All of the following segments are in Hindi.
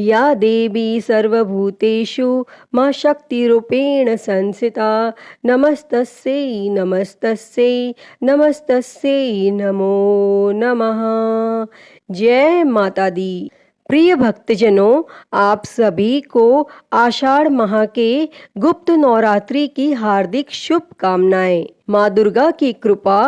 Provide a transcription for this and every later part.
या देवी सर्वभूतेषु मां शक्तिरूपेण संस्थिता नमस्तस्यै नमस्तस्यै नमस्तस्यै नमो नमः। जय माता दी। प्रिय भक्तजनों, आप सभी को आषाढ़ माह के गुप्त नवरात्रि की हार्दिक शुभकामनाएं। माँ दुर्गा की कृपा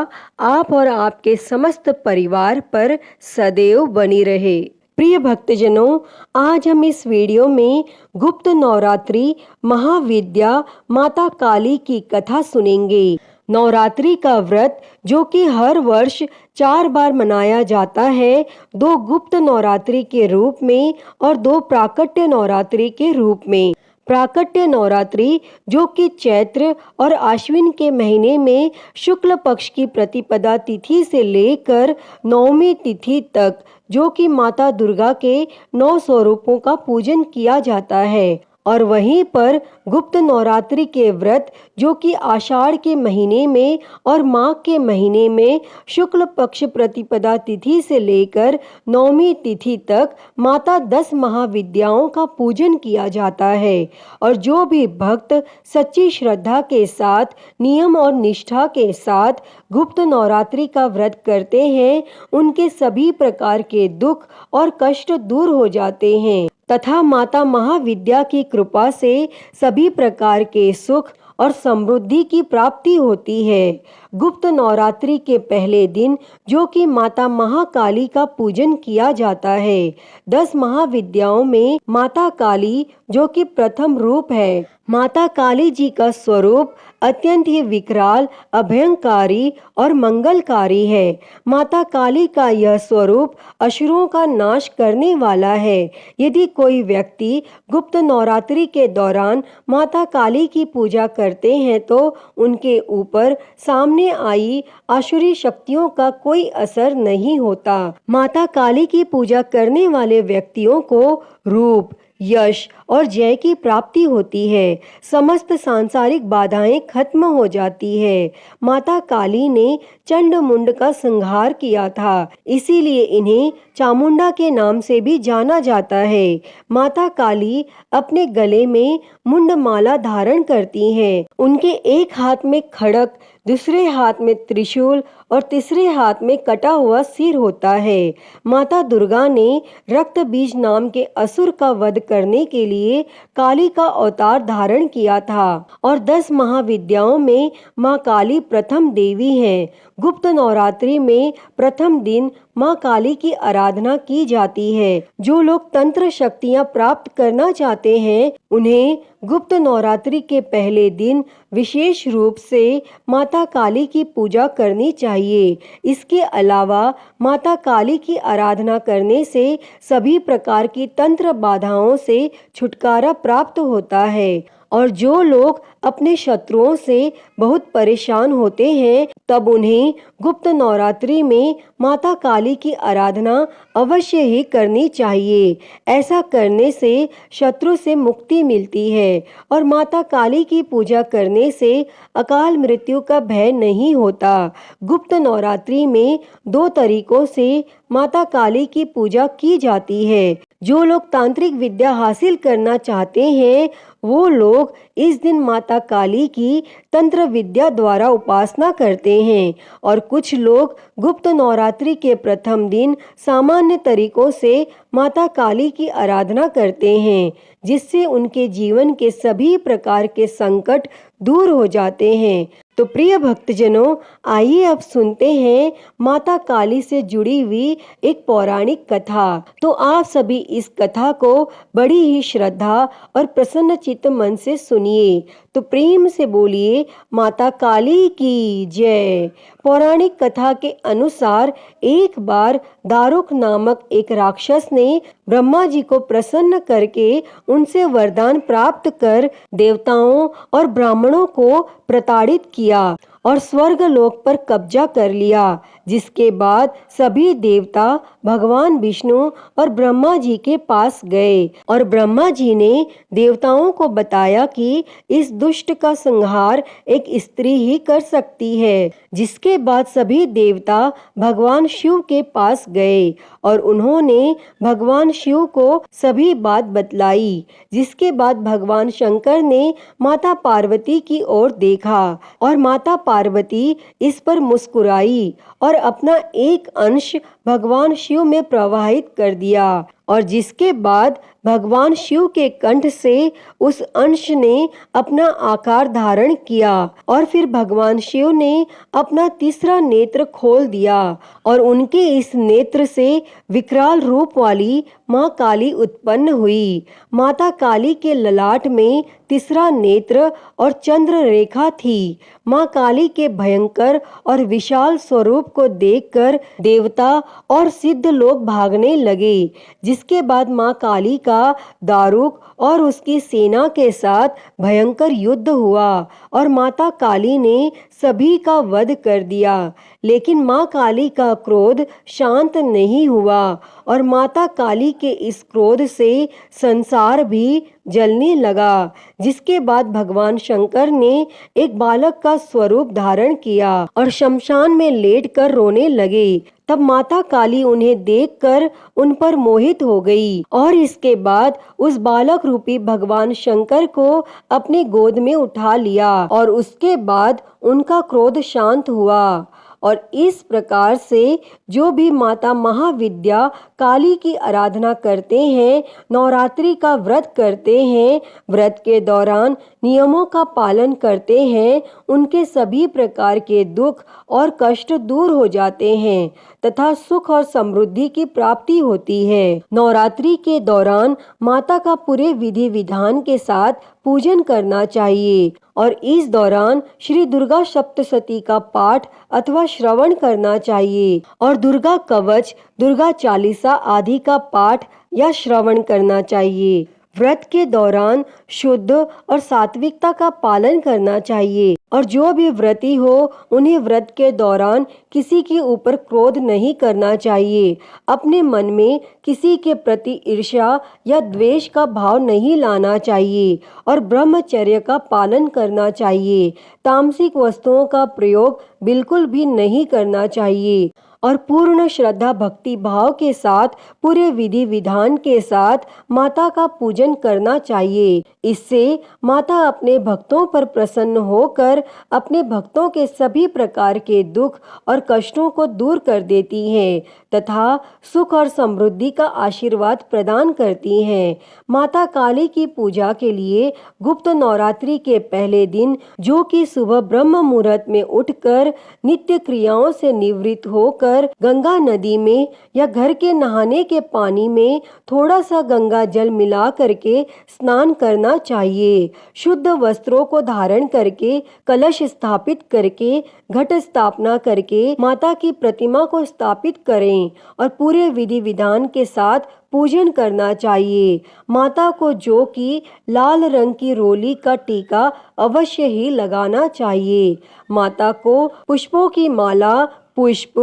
आप और आपके समस्त परिवार पर सदैव बनी रहे। प्रिय भक्तजनों, आज हम इस वीडियो में गुप्त नवरात्रि महाविद्या माता काली की कथा सुनेंगे। नवरात्रि का व्रत जो कि हर वर्ष 4 बार मनाया जाता है, 2 गुप्त नवरात्रि के रूप में और 2 प्राकट्य नवरात्रि के रूप में। प्राकट्य नवरात्रि जो कि चैत्र और आश्विन के महीने में शुक्ल पक्ष की प्रतिपदा तिथि से लेकर 9वीं तिथि तक जो कि माता दुर्गा के 9 स्वरूपों का पूजन किया जाता है, और वहीं पर गुप्त नवरात्रि के व्रत जो कि आषाढ़ के महीने में और माघ के महीने में शुक्ल पक्ष प्रतिपदा तिथि से लेकर 9वीं तिथि तक माता 10 महाविद्याओं का पूजन किया जाता है। और जो भी भक्त सच्ची श्रद्धा के साथ, नियम और निष्ठा के साथ गुप्त नवरात्रि का व्रत करते हैं, उनके सभी प्रकार के दुख और कष्ट दूर हो जाते हैं तथा माता महाविद्या की कृपा से सभी प्रकार के सुख और समृद्धि की प्राप्ति होती है। गुप्त नवरात्रि के पहले दिन जो कि माता महाकाली का पूजन किया जाता है। 10 महाविद्याओं में माता काली जो कि प्रथम रूप है। माता काली जी का स्वरूप अत्यंत ही विकराल, अभयंकारी और मंगलकारी है। माता काली का यह स्वरूप असुरों का नाश करने वाला है। यदि कोई व्यक्ति गुप्त नवरात्रि के दौरान माता काली की पूजा करते हैं तो उनके ऊपर सामने आई आसुरी शक्तियों का कोई असर नहीं होता। माता काली की पूजा करने वाले व्यक्तियों को रूप, यश और जय की प्राप्ति होती है। समस्त सांसारिक बाधाएं खत्म हो जाती है। माता काली ने चंड मुंड का संहार किया था, इसीलिए इन्हें चामुंडा के नाम से भी जाना जाता है। माता काली अपने गले में मुंड माला धारण करती हैं। उनके एक हाथ में खड़ग, दूसरे हाथ में त्रिशूल और तीसरे हाथ में कटा हुआ सिर होता है। माता दुर्गा ने रक्त बीज नाम के असुर का वध करने के लिए काली का अवतार धारण किया था। और 10 महाविद्याओं में माँ काली प्रथम देवी हैं। गुप्त नवरात्रि में प्रथम दिन माँ काली की आराधना की जाती है। जो लोग तंत्र शक्तियाँ प्राप्त करना चाहते हैं, उन्हें गुप्त नवरात्रि के पहले दिन विशेष रूप से माता काली की पूजा करनी चाहिए। इसके अलावा माता काली की आराधना करने से सभी प्रकार की तंत्र बाधाओं से छुटकारा प्राप्त होता है। और जो लोग अपने शत्रुओं से बहुत परेशान होते हैं, तब उन्हें गुप्त नवरात्रि में माता काली की आराधना अवश्य ही करनी चाहिए। ऐसा करने से शत्रु से मुक्ति मिलती है और माता काली की पूजा करने से अकाल मृत्यु का भय नहीं होता। गुप्त नवरात्रि में 2 तरीकों से माता काली की पूजा की जाती है। जो लोग तांत्रिक विद्या हासिल करना चाहते हैं, वो लोग इस दिन माता काली की तंत्र विद्या द्वारा उपासना करते हैं, और कुछ लोग गुप्त नवरात्रि के प्रथम दिन सामान्य तरीकों से माता काली की आराधना करते हैं, जिससे उनके जीवन के सभी प्रकार के संकट दूर हो जाते हैं। तो प्रिय भक्तजनों, आइए अब सुनते हैं माता काली से जुड़ी हुई एक पौराणिक कथा। तो आप सभी इस कथा को बड़ी ही श्रद्धा और प्रसन्न चित्त मन से सुनिए। तो प्रेम से बोलिए माता काली की जय। पौराणिक कथा के अनुसार एक बार दारुक नामक एक राक्षस ने ब्रह्मा जी को प्रसन्न करके उनसे वरदान प्राप्त कर देवताओं और ब्राह्मणों को प्रताड़ित किया और स्वर्ग लोक पर कब्जा कर लिया, जिसके बाद सभी देवता भगवान विष्णु और ब्रह्मा जी के पास गए और ब्रह्मा जी ने देवताओं को बताया कि इस दुष्ट का संहार एक स्त्री ही कर सकती है। जिसके बाद सभी देवता भगवान शिव के पास गए और उन्होंने भगवान शिव को सभी बात बतलाई। जिसके बाद भगवान शंकर ने माता पार्वती की ओर देखा और माता पार्वती इस पर मुस्कुराई और अपना एक अंश भगवान शिव में प्रवाहित कर दिया और जिसके बाद भगवान शिव के कंठ से उस अंश ने अपना आकार धारण किया और फिर भगवान शिव ने अपना तीसरा नेत्र खोल दिया और उनके इस नेत्र से विकराल रूप वाली माँ काली उत्पन्न हुई। माता काली के ललाट में तीसरा नेत्र और चंद्र रेखा थी। माँ काली के भयंकर और विशाल स्वरूप को देखकर देवता और सिद्ध लोग भागने लगे। जिसके बाद माँ काली का दारुक और उसकी सेना के साथ भयंकर युद्ध हुआ और माता काली ने सभी का वध कर दिया। लेकिन माँ काली का क्रोध शांत नहीं हुआ और माता काली के इस क्रोध से संसार भी जलने लगा। जिसके बाद भगवान शंकर ने एक बालक का स्वरूप धारण किया और शमशान में लेटकर रोने लगे। तब माता काली उन्हें देखकर उन पर मोहित हो गई और इसके बाद उस बालक रूपी भगवान शंकर को अपने गोद में उठा लिया और उसके बाद उनका क्रोध शांत हुआ। और इस प्रकार से जो भी माता महाविद्या काली की आराधना करते हैं, नवरात्रि का व्रत करते हैं, व्रत के दौरान नियमों का पालन करते हैं, उनके सभी प्रकार के दुख और कष्ट दूर हो जाते हैं तथा सुख और समृद्धि की प्राप्ति होती है। नवरात्रि के दौरान माता का पूरे विधि विधान के साथ पूजन करना चाहिए और इस दौरान श्री दुर्गा सप्तशती का पाठ अथवा श्रवण करना चाहिए और दुर्गा कवच, दुर्गा चालीसा आदि का पाठ या श्रवण करना चाहिए। व्रत के दौरान शुद्ध और सात्विकता का पालन करना चाहिए और जो भी व्रती हो उन्हें व्रत के दौरान किसी के ऊपर क्रोध नहीं करना चाहिए। अपने मन में किसी के प्रति ईर्ष्या या द्वेष का भाव नहीं लाना चाहिए और ब्रह्मचर्य का पालन करना चाहिए। तामसिक वस्तुओं का प्रयोग बिल्कुल भी नहीं करना चाहिए और पूर्ण श्रद्धा भक्ति भाव के साथ पूरे विधि विधान के साथ माता का पूजन करना चाहिए। इससे माता अपने भक्तों पर प्रसन्न होकर अपने भक्तों के सभी प्रकार के दुख और कष्टों को दूर कर देती है तथा सुख और समृद्धि का आशीर्वाद प्रदान करती हैं। माता काली की पूजा के लिए गुप्त नवरात्रि के पहले दिन, जो कि सुबह ब्रह्म मुहूर्त में उठकर नित्य क्रियाओं से निवृत्त होकर गंगा नदी में या घर के नहाने के पानी में थोड़ा सा गंगा जल मिला करके स्नान करना चाहिए। शुद्ध वस्त्रों को धारण करके कलश स्थापित करके घट स्थापना करके माता की प्रतिमा को स्थापित करें और पूरे विधि विधान के साथ पूजन करना चाहिए। माता को जो कि लाल रंग की रोली का टीका अवश्य ही लगाना चाहिए। माता को पुष्पों की माला, पुष्प,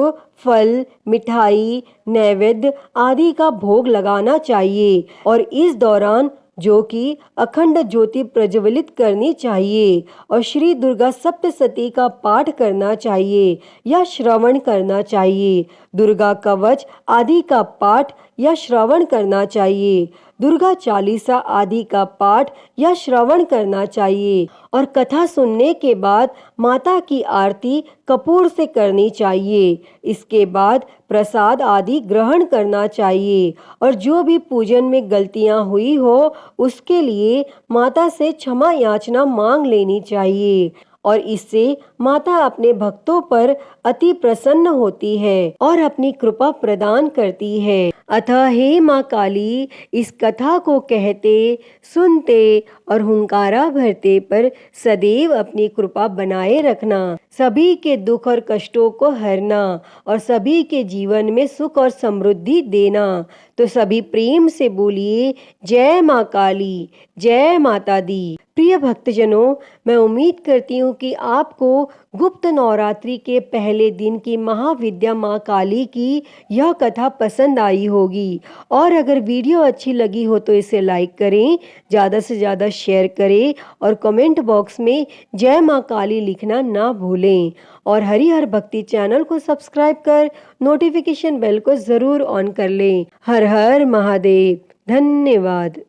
फल, मिठाई, नैवेद्य आदि का भोग लगाना चाहिए और इस दौरान जो कि अखंड ज्योति प्रज्वलित करनी चाहिए और श्री दुर्गा सप्तशती का पाठ करना चाहिए या श्रवण करना चाहिए। दुर्गा कवच आदि का पाठ या श्रवण करना चाहिए। दुर्गा चालीसा आदि का पाठ या श्रवण करना चाहिए और कथा सुनने के बाद माता की आरती कपूर से करनी चाहिए। इसके बाद प्रसाद आदि ग्रहण करना चाहिए और जो भी पूजन में गलतियां हुई हो उसके लिए माता से क्षमा याचना मांग लेनी चाहिए और इससे माता अपने भक्तों पर अति प्रसन्न होती है और अपनी कृपा प्रदान करती है। अतः हे माँ काली, इस कथा को कहते, सुनते और हुंकारा भरते पर सदैव अपनी कृपा बनाए रखना, सभी के दुख और कष्टों को हरना और सभी के जीवन में सुख और समृद्धि देना। तो सभी प्रेम से बोलिए जय माँ काली, जय माता दी। प्रिय भक्तजनों, मैं उम्मीद करती हूँ कि आपको गुप्त नवरात्रि के पहले दिन की महाविद्या माँ काली की यह कथा पसंद आई होगी। और अगर वीडियो अच्छी लगी हो तो इसे लाइक करें, ज़्यादा से ज़्यादा शेयर करें और कमेंट बॉक्स में जय माँ काली लिखना ना भूलें। और हरिहर भक्ति चैनल को सब्सक्राइब कर नोटिफिकेशन बेल को ज़रूर ऑन कर लें। हर हर महादेव। धन्यवाद।